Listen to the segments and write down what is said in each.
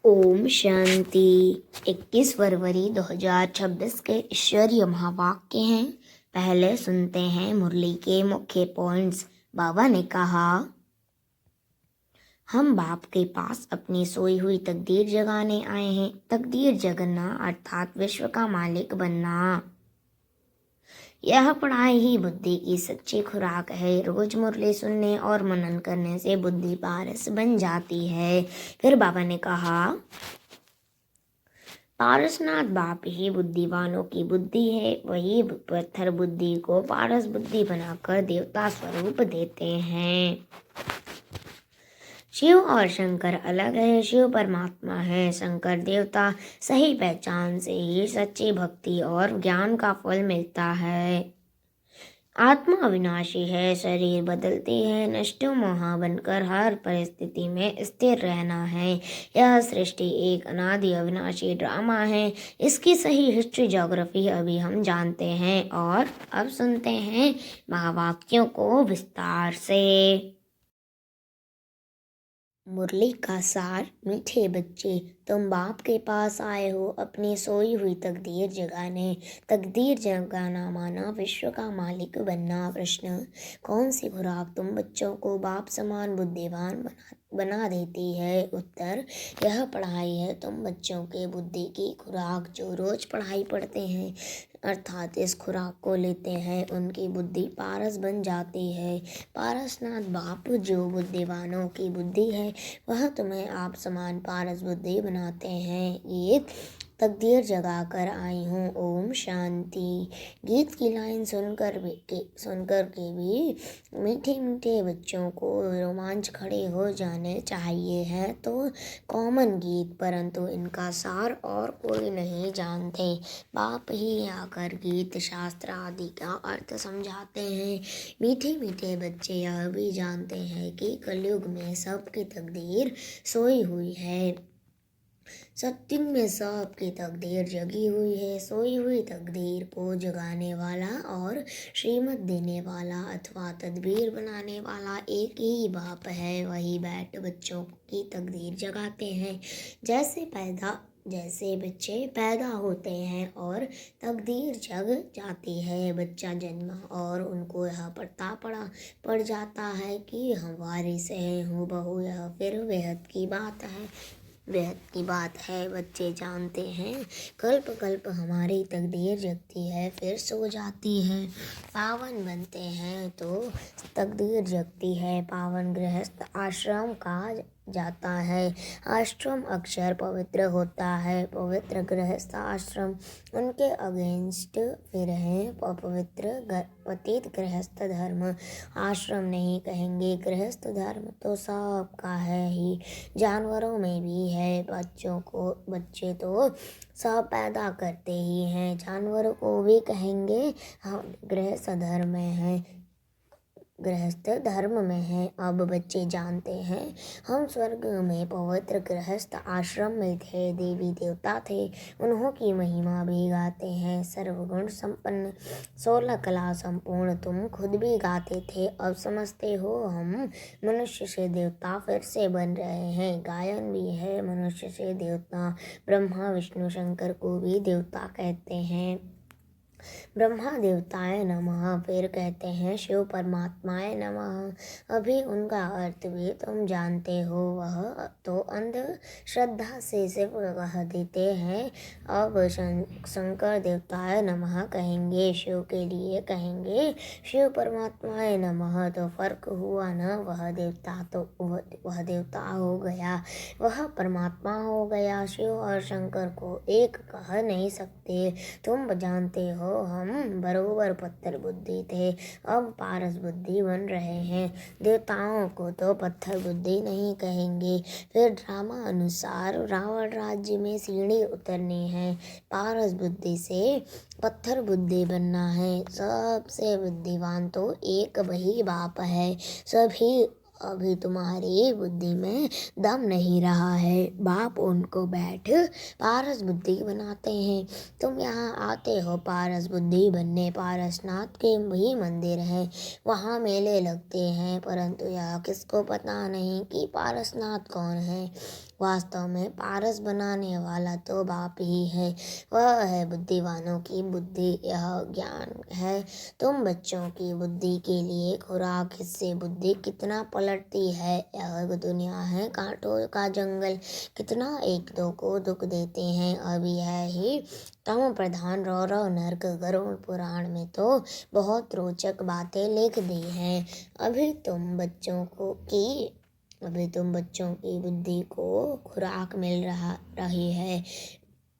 ओम शांति। 21 फरवरी 2026 के ईश्वरीय महावाक्य हैं। पहले सुनते हैं मुरली के मुख्य पॉइंट्स। बाबा ने कहा, हम बाप के पास अपनी सोई हुई तकदीर जगाने आए हैं। तकदीर जगना अर्थात विश्व का मालिक बनना। यह पढ़ाई ही बुद्धि की सच्ची खुराक है। रोज मुरली सुनने और मनन करने से बुद्धि पारस बन जाती है। फिर बाबा ने कहा, पारसनाथ बाप ही बुद्धिवानों की बुद्धि है। वही पत्थर बुद्धि को पारस बुद्धि बनाकर देवता स्वरूप देते हैं। शिव और शंकर अलग है। शिव परमात्मा है, शंकर देवता। सही पहचान से ही सच्ची भक्ति और ज्ञान का फल मिलता है। आत्मा अविनाशी है, शरीर बदलती है। नष्ट मोहा बनकर हर परिस्थिति में स्थिर रहना है। यह सृष्टि एक अनादि अविनाशी ड्रामा है। इसकी सही हिस्ट्री ज्योग्राफी अभी हम जानते हैं। और अब सुनते हैं महावाक्यों को विस्तार से। मुरली का सार। मीठे बच्चे, तुम बाप के पास आए हो अपनी सोई हुई तकदीर जगाने। तकदीर जगाना माना विश्व का मालिक बनना। प्रश्न, कौन सी खुराक तुम बच्चों को बाप समान बुद्धिवान बना देती है? उत्तर, यह पढ़ाई है तुम बच्चों के बुद्धि की खुराक। जो रोज पढ़ाई पढ़ते हैं अर्थात इस खुराक को लेते हैं, उनकी बुद्धि पारस बन जाती है। पारसनाथ बाप जो बुद्धिवानों की बुद्धि है, वह तुम्हें आप समान पारस बुद्धि बनाते हैं। ये तकदीर जगा कर आई हूँ। ओम शांति। गीत की लाइन सुनकर के भी मीठे मीठे बच्चों को रोमांच खड़े हो जाने चाहिए। है तो कॉमन गीत, परंतु इनका सार और कोई नहीं जानते। बाप ही आकर गीत शास्त्र आदि का अर्थ समझाते हैं। मीठे मीठे बच्चे यह भी जानते हैं कि कलयुग में सबकी तकदीर सोई हुई है। सत्युग में सबकी तकदीर जगी हुई है। सोई हुई तकदीर को जगाने वाला और श्रीमत देने वाला अथवा तदबीर बनाने वाला एक ही बाप है। वही बैठ बच्चों की तकदीर जगाते हैं। जैसे बच्चे पैदा होते हैं और तकदीर जग जाती है। बच्चा जन्मा और उनको यह पड़ जाता है कि हम वारिस हैं हूबहू। यह फिर बेहद की बात है। बच्चे जानते हैं कल्प कल्प हमारी तकदीर जगती है, फिर सो जाती है। पावन बनते हैं तो तकदीर जगती है। पावन गृहस्थ आश्रम कहा जाता है। आश्रम अक्षर पवित्र होता है। पवित्र गृहस्थ आश्रम, उनके अगेंस्ट फिर है अपवित्र पतित गृहस्थ धर्म। आश्रम नहीं कहेंगे, गृहस्थ धर्म तो सबका है ही, जानवरों में भी है। बच्चे तो सब पैदा करते ही हैं, जानवरों को भी कहेंगे। हम गृहस्थ धर्म में है। अब बच्चे जानते हैं हम स्वर्ग में पवित्र गृहस्थ आश्रम में थे, देवी देवता थे, उन्हों की महिमा भी गाते हैं। सर्वगुण संपन्न 16 कला संपूर्ण तुम खुद भी गाते थे। अब समझते हो हम मनुष्य से देवता फिर से बन रहे हैं। गायन भी है मनुष्य से देवता। ब्रह्मा विष्णु शंकर को भी देवता कहते हैं। ब्रह्मा देवताय नमः, फिर कहते हैं शिव परमात्माय नमः। अभी उनका अर्थ भी तुम जानते हो। वह तो अंध श्रद्धा से सिर्फ कह देते हैं। अब शंकर देवताय नमः कहेंगे, शिव के लिए कहेंगे शिव परमात्माय नमः। तो फर्क हुआ न, वह देवता हो गया, वह परमात्मा हो गया। शिव और शंकर को एक कह नहीं सकते। तुम जानते हो हम बरोबर पत्थर बुद्धि थे, अब पारस बुद्धि बन रहे हैं। देवताओं को तो पत्थर बुद्धि नहीं कहेंगे। फिर ड्रामा अनुसार रावण राज्य में सीढ़ी उतरनी है, पारस बुद्धि से पत्थर बुद्धि बनना है। सबसे बुद्धिमान तो एक वही बाप है। अभी तुम्हारी बुद्धि में दम नहीं रहा है। बाप उनको बैठ पारस बुद्धि बनाते हैं। तुम यहाँ आते हो पारस बुद्धि बनने। पारसनाथ के भी मंदिर हैं, वहाँ मेले लगते हैं, परंतु यह किसको पता नहीं कि पारसनाथ कौन है। वास्तव में पारस बनाने वाला तो बाप ही है। वह है बुद्धिवानों की बुद्धि, यह ज्ञान है। तुम बच्चों की बुद्धि के लिए खुराक, इससे बुद्धि कितना पलटती है। यह दुनिया है कांटों का जंगल, कितना एक दो को दुख देते हैं। अब यह ही तम प्रधान रौरव नर्क गरुड़ पुराण में तो बहुत रोचक बातें लिख दी हैं। अभी तुम बच्चों की बुद्धि को खुराक मिल रही है।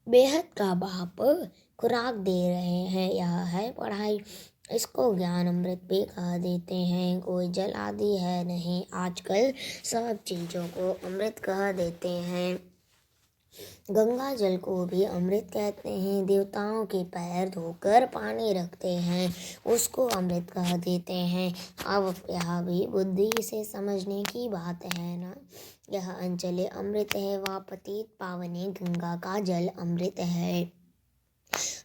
बेहद का बाप खुराक दे रहे हैं, यह है पढ़ाई। इसको ज्ञान अमृत भी कह देते हैं। कोई जल आदि है नहीं, आजकल सब चीज़ों को अमृत कह देते हैं। गंगा जल को भी अमृत कहते हैं। देवताओं के पैर धोकर पानी रखते हैं, उसको अमृत कह देते हैं। अब यह भी बुद्धि से समझने की बात है ना। यह अंजलि अमृत है, वह पतित पावनी गंगा का जल अमृत है।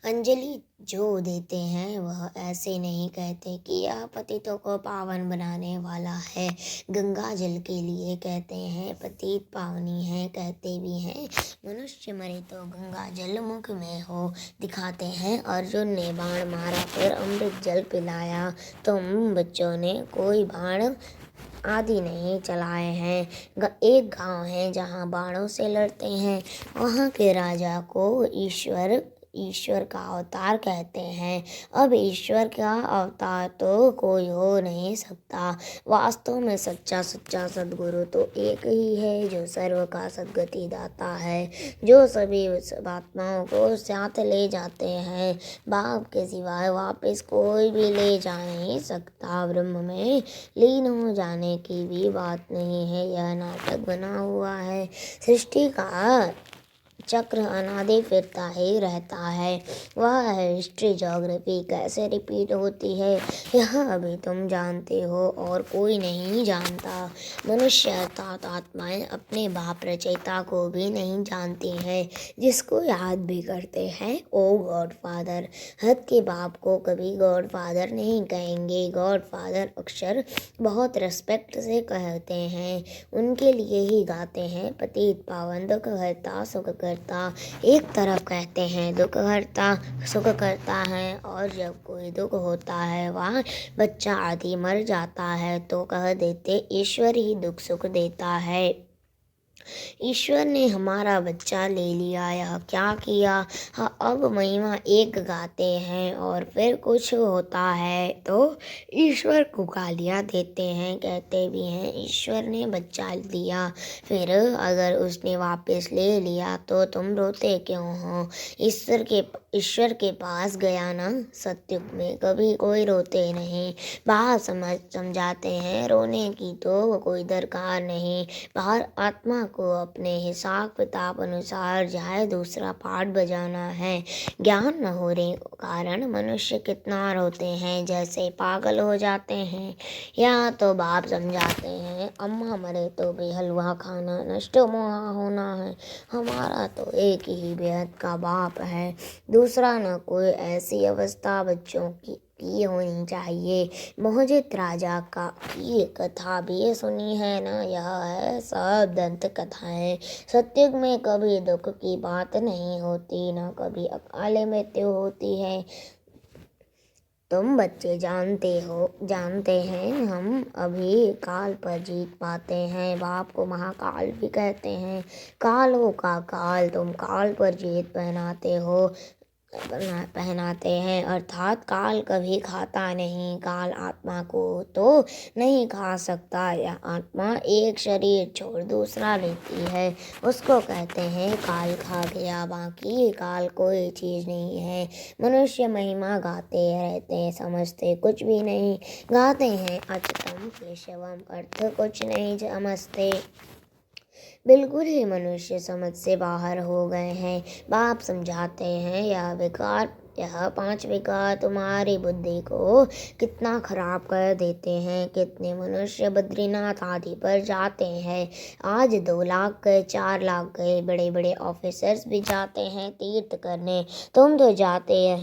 अंजलि जो देते हैं वह ऐसे नहीं कहते कि यह पतितों को पावन बनाने वाला है। गंगा जल के लिए कहते हैं, पतित पावनी है कहते भी हैं। मनुष्य मरे तो गंगा जल मुख में हो दिखाते हैं। अर्जुन ने बाण मारा फिर अमृत जल पिलाया। तुम बच्चों ने कोई बाण आदि नहीं चलाए हैं। एक गांव है जहां बाणों से लड़ते हैं। वहां के राजा को ईश्वर का अवतार कहते हैं। अब ईश्वर का अवतार तो कोई हो नहीं सकता। वास्तव में सच्चा सद्गुरु तो एक ही है, जो सर्व का सद्गति दाता है, जो सभी आत्माओं को साथ ले जाते हैं। बाप के सिवाय वापस कोई भी ले जा नहीं सकता। ब्रह्म में लीन हो जाने की भी बात नहीं है, यह नाटक बना हुआ है। सृष्टि का चक्र अनादि फिरता ही रहता है। वह है हिस्ट्री ज्योग्राफी, कैसे रिपीट होती है यह अभी तुम जानते हो और कोई नहीं जानता। मनुष्य अर्थात आत्माएं अपने बाप रचयिता को भी नहीं जानती हैं, जिसको याद भी करते हैं ओ गॉड फादर। हद के बाप को कभी गॉड फादर नहीं कहेंगे। गॉड फादर अक्षर बहुत रिस्पेक्ट से कहते हैं, उनके लिए ही गाते हैं। पतित पावन दुख हरता सुख करता, एक तरफ कहते हैं दुख हरता सुख करता है, और जब कोई दुख होता है वह बच्चा आदि मर जाता है तो कह देते ईश्वर ही दुख सुख देता है। ईश्वर ने हमारा बच्चा ले लिया, यह क्या किया। हाँ, अब महिमा एक गाते हैं और फिर कुछ होता है तो ईश्वर को गालियाँ देते हैं, कहते भी हैं ईश्वर ने बच्चा दिया, फिर अगर उसने वापस ले लिया तो तुम रोते क्यों हो। ईश्वर के पास गया ना, सत्युग में कभी कोई रोते नहीं। बाहर समझाते हैं रोने की तो कोई दरकार नहीं। बाहर आत्मा को अपने हिसाब किताब अनुसार जाए दूसरा पाठ बजाना है। ज्ञान न होने कारण मनुष्य कितना रोते हैं, जैसे पागल हो जाते हैं। यहाँ तो बाप समझाते हैं अम्मा मरे तो भी हलवा खाना, नष्ट मोहा होना है। हमारा तो एक ही बेहद का बाप है, दूसरा न कोई। ऐसी अवस्था बच्चों की होनी चाहिए। मोहजित राजा की कथा भी सुनी है ना, यह है सब दंत कथाएं। सत्युग में कभी दुख की बात नहीं होती, ना कभी अकाल मृत्यु होती है। तुम बच्चे जानते हैं हम अभी काल पर जीत पाते हैं। बाप को महाकाल भी कहते हैं। कालों का काल, तुम काल पर जीत पहनाते हैं, अर्थात काल कभी खाता नहीं। काल आत्मा को तो नहीं खा सकता। यह आत्मा एक शरीर छोड़ दूसरा लेती है, उसको कहते हैं काल खा गया। बाकी काल कोई चीज़ नहीं है। मनुष्य महिमा गाते रहते, समझते कुछ भी नहीं। गाते हैं अच्युतम केशवम, अर्थ कुछ नहीं समझते। बिल्कुल ही मनुष्य समझ से बाहर हो गए हैं। बाप समझाते हैं यह 5 विकार तुम्हारी बुद्धि को कितना खराब कर देते हैं। कितने मनुष्य बद्रीनाथ आदि पर जाते हैं, आज 2 लाख गए, 4 लाख गए। बड़े बड़े ऑफिसर्स भी जाते हैं तीर्थ करने। तुम तो जाते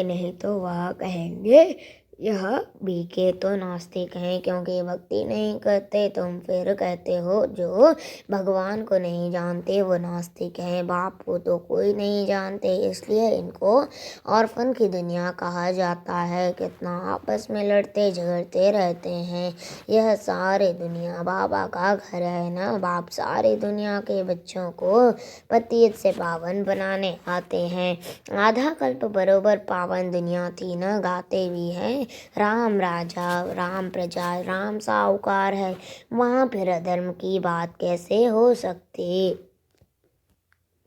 नहीं तो वह कहेंगे यह बीके तो नास्तिक हैं, क्योंकि भक्ति नहीं करते। तुम फिर कहते हो जो भगवान को नहीं जानते वो नास्तिक हैं। बाप को तो कोई नहीं जानते, इसलिए इनको ऑर्फन की दुनिया कहा जाता है। कितना आपस में लड़ते झगड़ते रहते हैं। यह सारे दुनिया बाबा का घर है ना। बाप सारी दुनिया के बच्चों को पतित से पावन बनाने आते हैं। आधा कल्प बरोबर पावन दुनिया थी न, गाते भी हैं राम राजा राम प्रजा राम साहूकार है। वहाँ फिर अधर्म की बात कैसे हो सकती।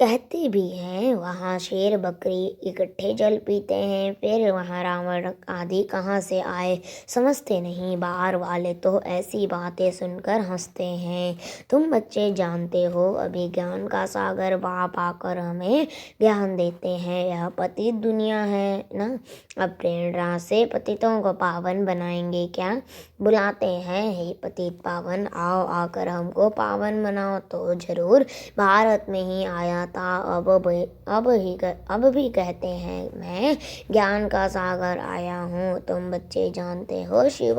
कहते भी हैं वहाँ शेर बकरी इकट्ठे जल पीते हैं। फिर वहाँ रावण आदि कहाँ से आए, समझते नहीं। बाहर वाले तो ऐसी बातें सुनकर हंसते हैं। तुम बच्चे जानते हो अभी ज्ञान का सागर बाप आकर हमें ज्ञान देते हैं। यह पतित दुनिया है ना। अब प्रेरणा से पतितों को पावन बनाएंगे क्या। बुलाते हैं हे पतित पावन, आओ आकर हमको पावन बनाओ। तो जरूर भारत में ही आया था। अब भी कहते हैं मैं ज्ञान का सागर आया हूँ। तुम बच्चे जानते हो शिव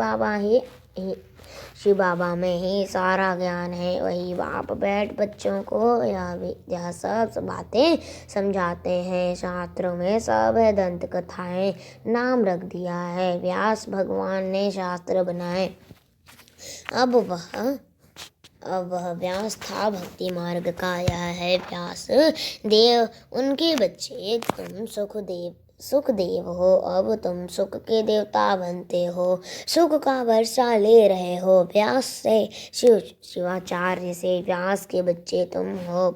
बाबा में ही सारा ज्ञान है। वही बाप बैठ बच्चों को यह सब बातें समझाते हैं। शास्त्रों में सब है, दंत कथाएं नाम रख दिया है। व्यास भगवान ने शास्त्र बनाए। अब वह व्यास था भक्ति मार्ग का। यह है व्यास देव, उनके बच्चे तुम सुखदेव हो। अब तुम सुख के देवता बनते हो, सुख का वर्षा ले रहे हो। व्यास से शिवाचार्य से व्यास के बच्चे तुम हो।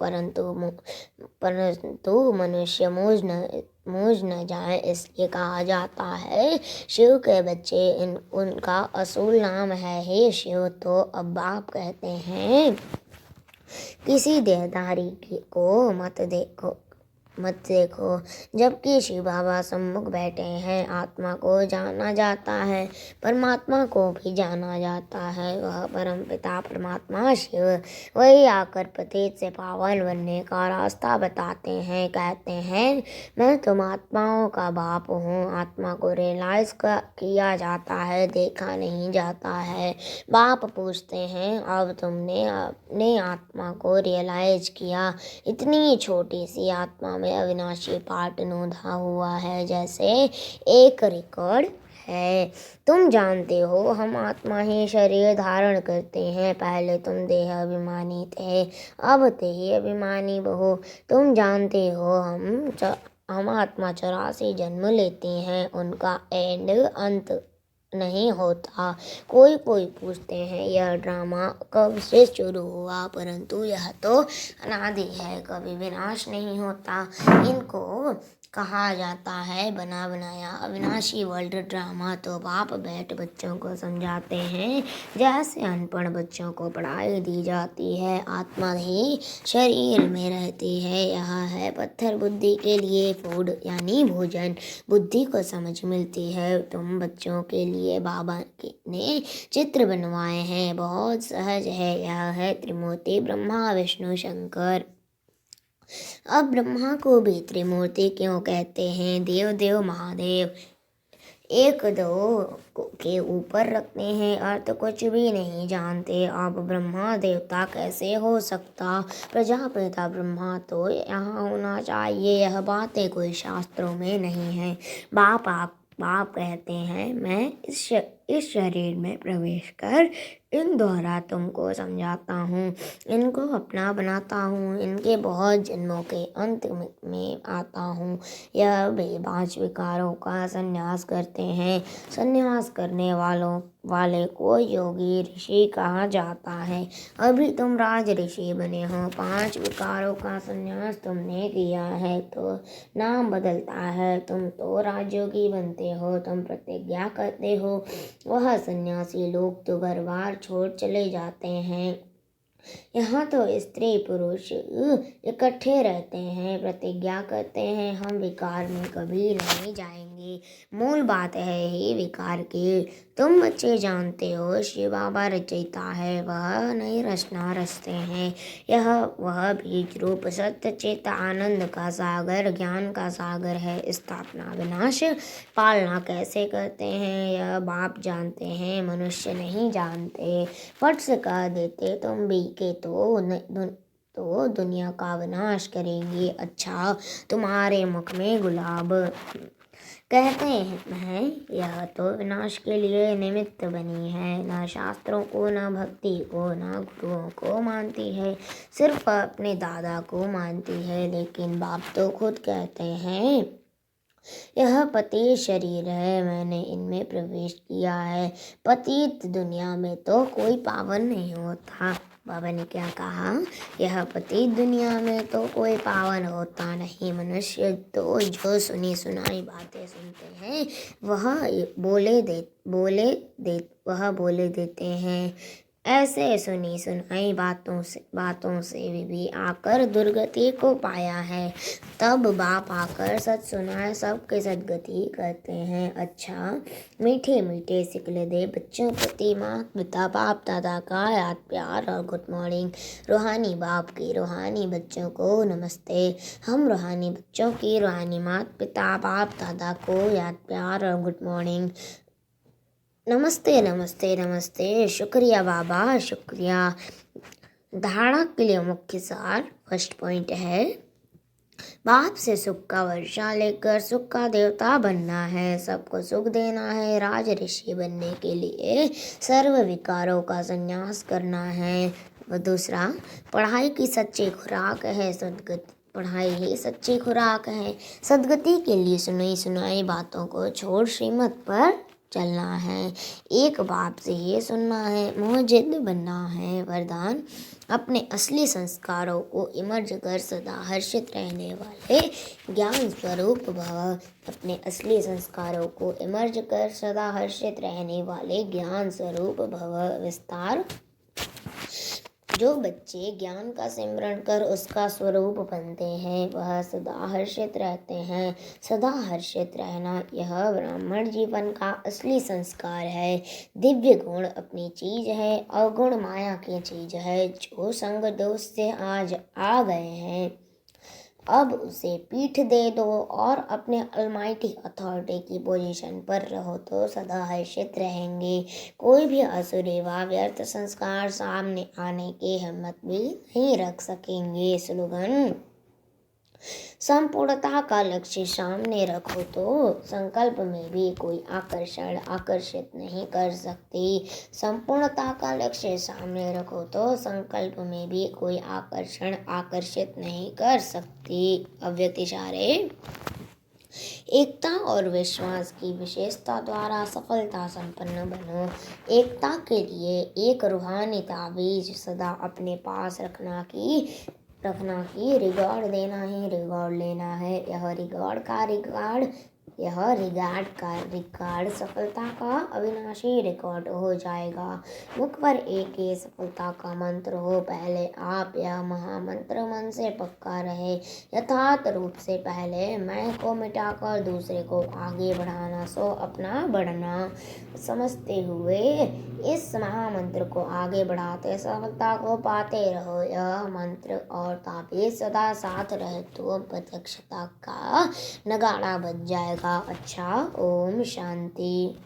परंतु मनुष्य मूझ न जाए, इसलिए कहा जाता है शिव के बच्चे। उनका असूल नाम है हे शिव। तो अब बाप कहते हैं किसी देहधारी को मत देखो, जबकि शिव बाबा सम्मुख बैठे हैं। आत्मा को जाना जाता है, परमात्मा को भी जाना जाता है। वह परम पिता परमात्मा शिव, वही आकर पतित से पावन बनने का रास्ता बताते हैं। कहते हैं मैं तुम आत्माओं का बाप हूँ। आत्मा को रियलाइज किया जाता है, देखा नहीं जाता है। बाप पूछते हैं अब तुमने अपने आत्मा को रियलाइज किया। इतनी छोटी सी आत्मा में अविनाशी पार्ट नोधा हुआ है, जैसे एक रिकॉर्ड है। तुम जानते हो हम आत्मा ही शरीर धारण करते हैं। पहले तुम देह अभिमानी थे, अब देह अभिमानी बहु। तुम जानते हो हम आत्मा 84 जन्म लेती हैं, उनका एंड अंत नहीं होता। कोई पूछते हैं यह ड्रामा कब से शुरू हुआ, परंतु यह तो अनादि है, कभी विनाश नहीं होता। इनको कहा जाता है बना बनाया अविनाशी वर्ल्ड ड्रामा। तो बाप बैठ बच्चों को समझाते हैं जैसे अनपढ़ बच्चों को पढ़ाई दी जाती है। आत्मा ही शरीर में रहती है। यह है पत्थर बुद्धि के लिए फूड यानी भोजन, बुद्धि को समझ मिलती है। तुम बच्चों के लिए बाबा ने चित्र बनवाए हैं, बहुत सहज है। यह है त्रिमूर्ति ब्रह्मा विष्णु शंकर। अब ब्रह्मा को भी त्रिमूर्ति क्यों कहते हैं। देव देव महादेव एक दो के ऊपर रखते हैं, अर्थ कुछ भी नहीं जानते। अब ब्रह्मा देवता कैसे हो सकता, प्रजापिता ब्रह्मा तो यहाँ होना चाहिए। यह बातें कोई शास्त्रों में नहीं है। बाप कहते हैं मैं इस शरीर में प्रवेश कर इन द्वारा तुमको समझाता हूँ, इनको अपना बनाता हूँ, इनके बहुत जन्मों के अंत में आता हूँ। यह भी 5 विकारों का संन्यास करते हैं। संन्यास करने वाले को योगी ऋषि कहा जाता है। अभी तुम राज ऋषि बने हो, 5 विकारों का संन्यास तुमने किया है तो नाम बदलता है। तुम तो राजयोगी बनते हो, तुम प्रतिज्ञा करते हो। वह सन्यासी लोग तो घर बार छोड़ चले जाते हैं। यहाँ तो स्त्री पुरुष इकट्ठे रहते हैं, प्रतिज्ञा करते हैं हम विकार में कभी नहीं जाएंगे। मूल बात है ही विकार की। तुम बच्चे जानते हो शिव बाबा रचयिता है, वह नहीं रचना रचते हैं। यह वह बीज रूप सत्य चित आनंद का सागर, ज्ञान का सागर है। स्थापना विनाश पालना कैसे करते हैं यह बाप जानते हैं, मनुष्य नहीं जानते। फट से कह देते तुम भी के तो दुनिया का विनाश करेंगे। अच्छा, तुम्हारे मुख में गुलाब कहते हैं यह तो विनाश के लिए निमित्त बनी है। न शास्त्रों को, न भक्ति को, न गुरुओं को मानती है, सिर्फ अपने दादा को मानती है। लेकिन बाप तो खुद कहते हैं यह पतित शरीर है, मैंने इनमें प्रवेश किया है। पतित दुनिया में तो कोई पावन नहीं होता। बाबा ने क्या कहा? यह पतित दुनिया में तो कोई पावन होता नहीं। मनुष्य तो जो सुनी सुनाई बातें सुनते हैं वह बोले देते हैं। ऐसे सुनी सुनाई बातों से भी आकर दुर्गति को पाया है। तब बाप आकर सच सुनाए सबके सदगति करते हैं। अच्छा, मीठे मीठे सिकले दे बच्चों प्रति माँ पिता बाप दादा का याद प्यार और गुड मॉर्निंग। रूहानी बाप की रूहानी बच्चों को नमस्ते। हम रूहानी बच्चों की रूहानी माता पिता बाप दादा को याद प्यार और गुड मॉर्निंग। नमस्ते नमस्ते नमस्ते। शुक्रिया बाबा, शुक्रिया। धारणा के लिए मुख्य सार फर्स्ट पॉइंट है, बाप से सुख का वर्षा लेकर सुख का देवता बनना है, सबको सुख देना है। राज ऋषि बनने के लिए सर्व विकारों का संन्यास करना है। दूसरा, पढ़ाई की सच्ची खुराक है सद्गति। पढ़ाई ही सच्ची खुराक है। सद्गति के लिए सुनी सुनाई बातों को छोड़ श्रीमत पर चलना है। एक बाप से ये सुनना है, मुजिद बनना है। वरदान, अपने असली संस्कारों को इमर्ज कर सदा हर्षित रहने वाले ज्ञान स्वरूप भव। अपने असली संस्कारों को इमर्ज कर सदा हर्षित रहने वाले ज्ञान स्वरूप भव। विस्तार, जो बच्चे ज्ञान का सिमरण कर उसका स्वरूप बनते हैं वह सदा हर्षित रहते हैं। सदा हर्षित रहना यह ब्राह्मण जीवन का असली संस्कार है। दिव्य गुण अपनी चीज है, अवगुण माया की चीज है। जो संग दोष से आज आ गए हैं अब उसे पीठ दे दो और अपने अलमाइटी अथॉरिटी की पोजीशन पर रहो तो सदा हर्षित रहेंगे। कोई भी असुरी व व्यर्थ संस्कार सामने आने की हिम्मत भी नहीं रख सकेंगे। स्लोगन, संपूर्णता का लक्ष्य सामने रखो तो संकल्प में भी कोई आकर्षण आकर्षित नहीं कर सकती। संपूर्णता का लक्ष्य सामने रखो तो संकल्प में भी कोई आकर्षण आकर्षित नहीं कर सकती। अव्यक्त इशारे, एकता और विश्वास की विशेषता द्वारा सफलता संपन्न बनो। एकता के लिए एक रूहानी ताबीज सदा अपने पास रखना की रिकॉर्ड देना ही रिकॉर्ड लेना है। यह रिकॉर्ड सफलता का अविनाशी रिकॉर्ड हो जाएगा। मुख पर एक ही सफलता का मंत्र हो। पहले आप यह महामंत्र मन से पक्का रहे। यथार्थ रूप से पहले मैं को मिटाकर दूसरे को आगे बढ़ाना, सो अपना बढ़ना समझते हुए इस महामंत्र को आगे बढ़ाते सफलता को पाते रहो। यह मंत्र और ताबीज सदा साथ रहे तो प्रत्यक्षता का नगाड़ा बज जाएगा। अच्छा, ओम शांति।